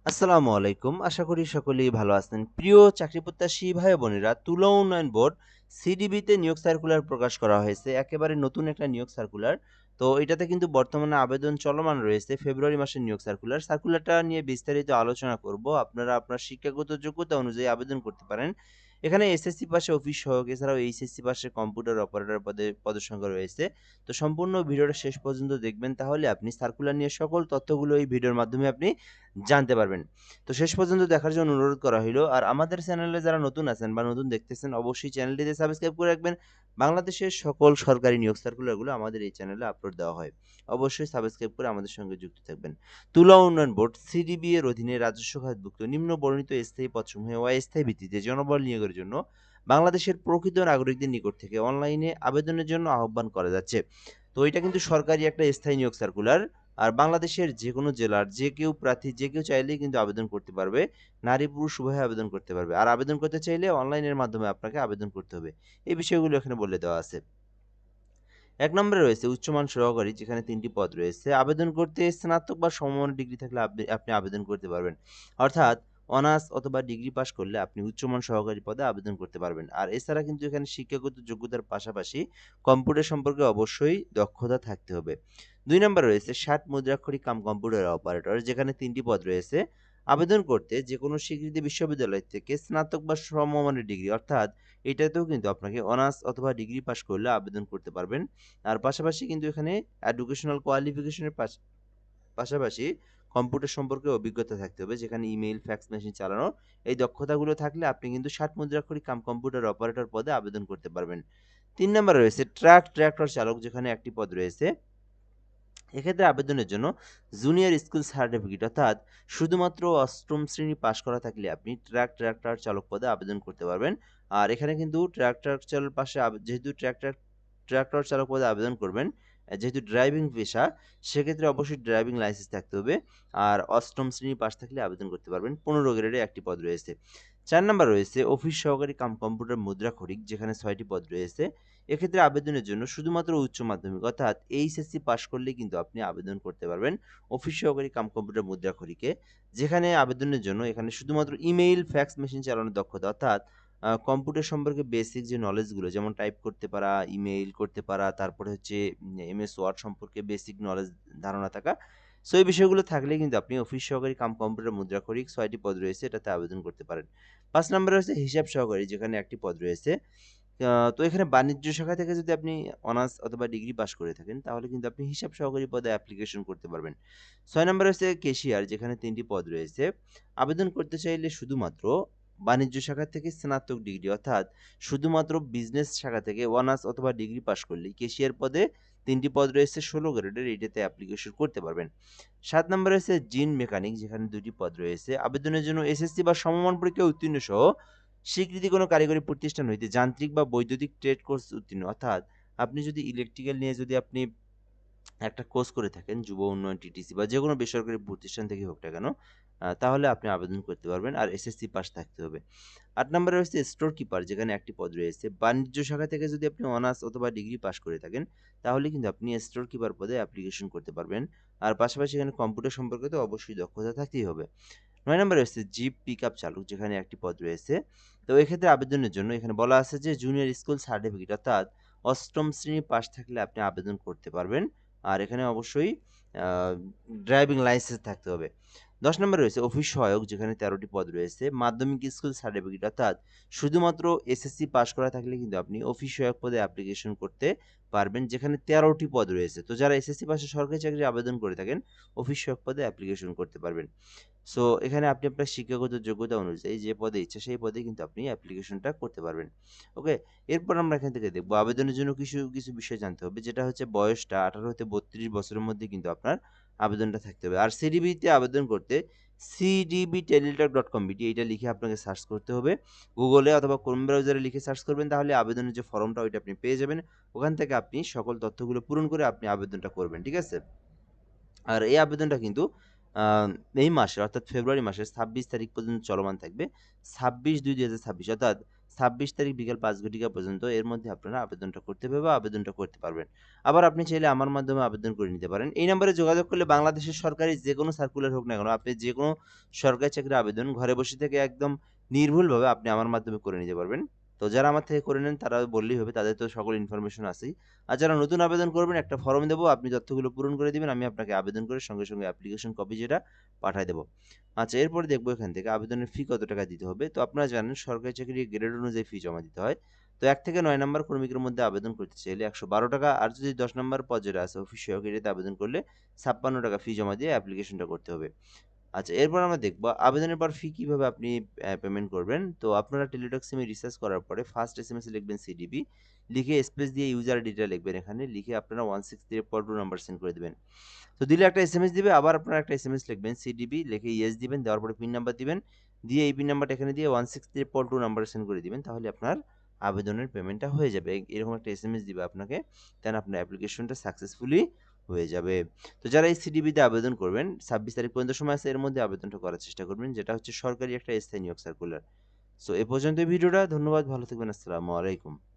আসসালামু আলাইকুম। আশা করি সকলেই ভালো আছেন। প্রিয় চাকরি প্রত্যাশী ভাই ও বোনেরা, তুলা উন্নয়ন বোর্ড সিডিবিতে নিয়োগ সার্কুলার প্রকাশ করা হয়েছে। একেবারে নতুন একটা নিয়োগ সার্কুলার। তো এটাতে কিন্তু বর্তমানে আবেদন চলমান রয়েছে। ফেব্রুয়ারি মাসের নিয়োগ সার্কুলার। সার্কুলারটা নিয়ে বিস্তারিত আলোচনা করব। আপনারা আপনার শিক্ষাগত যোগ্যতা অনুযায়ী আবেদন করতে পারেন। এখানে এসএসসি পাশে অফিস সহায়ক, এছাড়াও এইচএসসি পাশে কম্পিউটার অপারেটর পদে পদের সংখ্যা রয়েছে। তো সম্পূর্ণ ভিডিওটা শেষ পর্যন্ত দেখবেন, তাহলে আপনি সার্কুলার নিয়ে সকল তথ্যগুলো এই ভিডিওর মাধ্যমে আপনি জানতে পারবেন। তো শেষ পর্যন্ত দেখার জন্য অনুরোধ করা হইলো। আর আমাদের চ্যানেলে যারা নতুন আছেন বা নতুন দেখতেছেন, অবশ্যই চ্যানেলটিতে সাবস্ক্রাইব করে রাখবেন। বাংলাদেশের সকল সরকারি নিয়োগ সার্কুলারগুলো আমাদের এই চ্যানেলে আপলোড দেওয়া হয়। অবশ্যই সাবস্ক্রাইব করে আমাদের সঙ্গে যুক্ত থাকবেন। তুলা উন্নয়ন বোর্ড সিডিবি এর অধীনে রাজস্ব খাতভুক্ত নিম্ন বর্ণিত স্থায়ী পদসমূহে অস্থায়ী ভিত্তিতে জনবল নিয়োগের জন্য বাংলাদেশের প্রকৃত নাগরিকদের নিকট থেকে অনলাইনে আবেদনের জন্য আহ্বান করা যাচ্ছে। তো এটা কিন্তু সরকারি একটা স্থায়ী নিয়োগ সার্কুলার। আর বাংলাদেশের যেকোনো জেলার যে কেউ প্রার্থী যে কেউ চাইলেই কিন্তু আবেদন করতে পারবে। নারী পুরুষ উভয়ে আবেদন করতে পারবে। আর আবেদন করতে চাইলে অনলাইনের মাধ্যমে আপনাকে আবেদন করতে হবে। এই বিষয়গুলো এখানে বলে দেওয়া আছে। ১ নম্বরে রয়েছে উচ্চমান সহকারী, যেখানে ৩ টি পদ রয়েছে। আবেদন করতে স্নাতক বা সমমানের ডিগ্রি থাকলে আপনি আবেদন করতে পারবেন। অর্থাৎ অনার্স অথবা ডিগ্রি পাস করলে আপনি উচ্চমান সহকারী পদে আবেদন করতে পারবেন। আর এছাড়া কিন্তু এখানে শিক্ষাগত যোগ্যতার পাশাপাশি কম্পিউটার সম্পর্কে অবশ্যই দক্ষতা থাকতে হবে। ২ নম্বরে রয়েছে ৬০ মুদ্রাক্ষরিক কাম কম্পিউটার অপারেটর, যেখানে ৩ টি পদ রয়েছে। আবেদন করতে যেকোনো স্বীকৃত বিশ্ববিদ্যালয় থেকে স্নাতক বা সমমানের ডিগ্রি, অর্থাৎ এটাতেও কিন্তু আপনাকে অনার্স অথবা ডিগ্রি পাস করলে আবেদন করতে পারবেন। আর পাশাপাশি কিন্তু এখানে এডুকেশনাল কোয়ালিফিকেশনের পাশাপাশি কম্পিউটার সম্পর্কে অভিজ্ঞতা থাকতে হবে, যেখানে ইমেইল, ফ্যাক্স মেশিন চালানো, এই দক্ষতাগুলো থাকলে আপনি কিন্তু ৬০ মুদ্রাক্ষরিক কাম কম্পিউটার অপারেটর পদে আবেদন করতে পারবেন। ৩ নম্বরে রয়েছে ট্রাক্টর চালক, যেখানে ১ টি পদ রয়েছে। এক্ষেত্রে আবেদনের জন্য জুনিয়র স্কুল সার্টিফিকেট, অর্থাৎ শুধুমাত্র অষ্টম শ্রেণী পাশ করা থাকলে আপনি ট্রাক্টর চালক পদে আবেদন করতে পারবেন। আর এখানে কিন্তু ট্রাক্টর চালক পাশে যেহেতু ট্রাক্টর চালক পদে আবেদন করবেন, যেহেতু ড্রাইভিং পেশা, সেক্ষেত্রে অবশ্যই ড্রাইভিং লাইসেন্স থাকতে হবে। আর অষ্টম শ্রেণী পাশ থাকলে আবেদন করতে পারবেন। ১৫ গ্রেডে ১ টি পদ রয়েছে। ৪ নাম্বার রয়েছে অফিস সহকারী কাম কম্পিউটার মুদ্রাক্ষরিক, যেখানে ৬ টি পদ রয়েছে। এক্ষেত্রে আবেদনের জন্য শুধুমাত্র উচ্চ মাধ্যমিক, অর্থাৎ এইচএসসি পাশ করলেই কিন্তু আপনি আবেদন করতে পারবেন অফিস সহকারী কাম কম্পিউটার মুদ্রাক্ষরিকে। যেখানে আবেদনের জন্য এখানে শুধুমাত্র ইমেইল, ফ্যাক্স মেশিন চালানোর দক্ষতা, অর্থাৎ কম্পিউটার সম্পর্কে বেসিক যে নলেজগুলো, যেমন টাইপ করতে পারা, ইমেইল করতে পারা, তারপরে হচ্ছে এমএস ওয়ার্ড সম্পর্কে বেসিক নলেজ ধারণা থাকা। সো এই বিষয়গুলো থাকলেই কিন্তু আপনি অফিস সহকারী কাম কম্পিউটার মুদ্রাক্ষরিক ৬ টি পদ রয়েছে, এটাতে আবেদন করতে পারেন। ৫ নম্বরে হচ্ছে হিসাব সহকারী, যেখানে ১ টি পদ রয়েছে। তো এখানে বাণিজ্য শাখা থেকে যদি আপনি অনার্স অথবা ডিগ্রি পাস করে থাকেন, তাহলে কিন্তু আপনি হিসাব সহকারী পদে অ্যাপ্লিকেশন করতে পারবেন। ৬ নম্বরে হচ্ছে ক্যাশিয়ার, যেখানে ৩ টি পদ রয়েছে। আবেদন করতে চাইলে শুধুমাত্র বাণিজ্য শাখা থেকে স্নাতক ডিগ্রি, অর্থাৎ শুধুমাত্র বিজনেস শাখা থেকে অনার্স অথবা ডিগ্রি পাস করলেই ক্যাশিয়ার পদে ৩ টি পদ রয়েছে ১৬ গ্রেডের, এটাতে অ্যাপ্লিকেশন করতে পারবেন। ৭ নম্বরে হচ্ছে জিন মেকানিক, যেখানে ২ টি পদ রয়েছে। আবেদনের জন্য এসএসসি বা সমমান পরীক্ষায় উত্তীর্ণ সহ স্বীকৃতি কোনো কারিগরি প্রতিষ্ঠান হইতে যান্ত্রিক বা বৈদ্যুতিক ট্রেড কোর্স উত্তীর্ণ, অর্থাৎ আপনি যদি ইলেকট্রিক্যাল নিয়ে যদি আপনি একটা কোর্স করে থাকেন, যুব উন্নয়ন, টিটিসি বা যেকোনো বেসরকারি প্রতিষ্ঠান থেকে হোক না কেন, তাহলে আপনি আবেদন করতে পারবেন। আর এসএসসি পাস থাকতে হবে। ৮ নম্বরে রয়েছে স্টোর কিপার, যেখানে ১ টি পদ রয়েছে। বাণিজ্য শাখা থেকে যদি আপনি অনার্স অথবা ডিগ্রি পাস করে থাকেন, তাহলে কিন্তু আপনি স্টোর কিপার পদে অ্যাপ্লিকেশন করতে পারবেন। আর পাশাপাশি এখানে কম্পিউটার সম্পর্কে তো অবশ্যই দক্ষতা থাকতেই হবে। ৯ নম্বরে রয়েছে জিপ পিকআপ চালক, যেখানে ১ টি পদ রয়েছে। তো এক্ষেত্রে আবেদনের জন্য এখানে বলা আছে যে জুনিয়র স্কুল সার্টিফিকেট, অর্থাৎ অষ্টম শ্রেণী পাস থাকলে আপনি আবেদন করতে পারবেন। আর এখানে অবশ্যই আ ড্রাইভিং লাইসেন্স থাকতে হবে। ১০ নম্বরে রয়েছে অফিস সহায়ক, যেখানে ১৩ টি পদ রয়েছে। মাধ্যমিক স্কুল সার্টিফিকেট, অর্থাৎ শুধুমাত্র এসএসসি পাস করা থাকলে কিন্তু আপনি অফিস সহায়ক পদে অ্যাপ্লিকেশন করতে পারবেন, যেখানে ১৩ টি পদ রয়েছে। তো যারা এসএসসি পাশে সরকারি চাকরির আবেদন করে থাকেন, অফিস সহায়ক পদে অ্যাপ্লিকেশন করতে পারবেন। সো এখানে আপনি আপনার শিক্ষাগত যোগ্যতা অনুযায়ী যে পদে ইচ্ছা সেই পদে কিন্তু আপনি অ্যাপ্লিকেশনটা করতে পারবেন। ওকে? এরপর আমরা এখান থেকে দেখব আবেদনের জন্য কিছু বিষয় জানতে হবে। যেটা হচ্ছে বয়সটা ১৮ হতে ৩২ বছরের মধ্যে কিন্তু আপনার আবেদনটা থাকতে হবে। আর সিডিবিতে আবেদন করতে cdbteletalk.com এইটা লিখে আপনাকে সার্চ করতে হবে। গুগলে অথবা ক্রোম ব্রাউজারে লিখে সার্চ করবেন, তাহলে আবেদনের যে ফর্মটা ওইটা আপনি পেয়ে যাবেন। ওখান থেকে আপনি সকল তথ্যগুলো পূরণ করে আপনি আবেদনটা করবেন। ঠিক আছে? আর এই আবেদনটা কিন্তু আ এই মাসে, অর্থাৎ ফেব্রুয়ারি মাসের ২৬ তারিখ পর্যন্ত চলমান থাকবে। ২৬/২/২০২৬, অর্থাৎ 26 তারিখ বিকাল 5 ঘটিকা পর্যন্ত এর মধ্যে আপনারা আবেদনটা করতে হবে বা আবেদনটা করতে পারবেন। আবার আপনি চাইলে আমার মাধ্যমে আবেদন করে নিতে পারেন। এই নাম্বারে যোগাযোগ করলে বাংলাদেশের সরকারি যেকোনো সার্কুলার হোক না কেন, আপনি যেকোনো সরকারি চাকরির আবেদন ঘরে বসে থেকে একদম নির্ভুলভাবে আপনি আমার মাধ্যমে করে নিতে পারবেন। তো যারা আমার থেকে করে নেন তারা বললেই হবে, তাদের তো সকল ইনফরমেশন আছেই। আর যারা নতুন আবেদন করবেন একটা ফর্ম দেবো, আপনি তথ্যগুলো পূরণ করে দিবেন, আমি আপনাকে আবেদন করে সঙ্গে অ্যাপ্লিকেশন কপি যেটা পাঠায় দেবো। আচ্ছা, এরপরে দেখবো এখান থেকে আবেদনের ফি কত টাকা দিতে হবে। তো আপনারা জানেন সরকারি চাকরির গ্রেড অনুযায়ী ফি জমা দিতে হয়। তো 1 থেকে 9 নাম্বার কর্মীকের মধ্যে আবেদন করতে চাইলে ১১২ টাকা, আর যদি 10 নাম্বার পদ যেটা আছে অফিস সহকারীতে আবেদন করলে ৫৬ টাকা ফি জমা দিয়ে অ্যাপ্লিকেশনটা করতে হবে। আচ্ছা, এরপর আমরা দেখব আবেদনের পর ফি কিভাবে আপনি পেমেন্ট করবেন। তো আপনারা টেলিটক সিমে রিচার্জ করার পরে ফার্স্ট এসএমএস এ লিখবেন সিডিবি, লিখে স্পেস দিয়ে ইউজার ডিটেইল লিখবেন এখানে, লিখে আপনারা 16342 নাম্বার সেন্ড করে দিবেন। তো দিলে একটা এসএমএস দিবে, আবার আপনারা একটা এসএমএস লিখবেন সিডিবি, লিখে ইয়েস দিবেন, দেওয়ার পরে পিন নাম্বার দিবেন, দিয়ে এই পিন নাম্বারটা এখানে দিয়ে 16342 নাম্বারে সেন্ড করে দিবেন। তাহলে আপনার আবেদনের পেমেন্টটা হয়ে যাবে। এরকম একটা এসএমএস দিবে আপনাকে, দেন আপনার অ্যাপ্লিকেশনটা সাকসেসফুলি হয়ে যাবে। তো যারা এই সিডিবিতে আবেদন করবেন 26 তারিখ পর্যন্ত সময় আছে, এর মধ্যে আবেদনটা করার চেষ্টা করবেন, যেটা হচ্ছে সরকারি একটা স্থায়ী নিয়োগ সার্কুলার। সো এ পর্যন্ত ভিডিওটা। ধন্যবাদ, ভালো থাকবেন, আসসালামু আলাইকুম।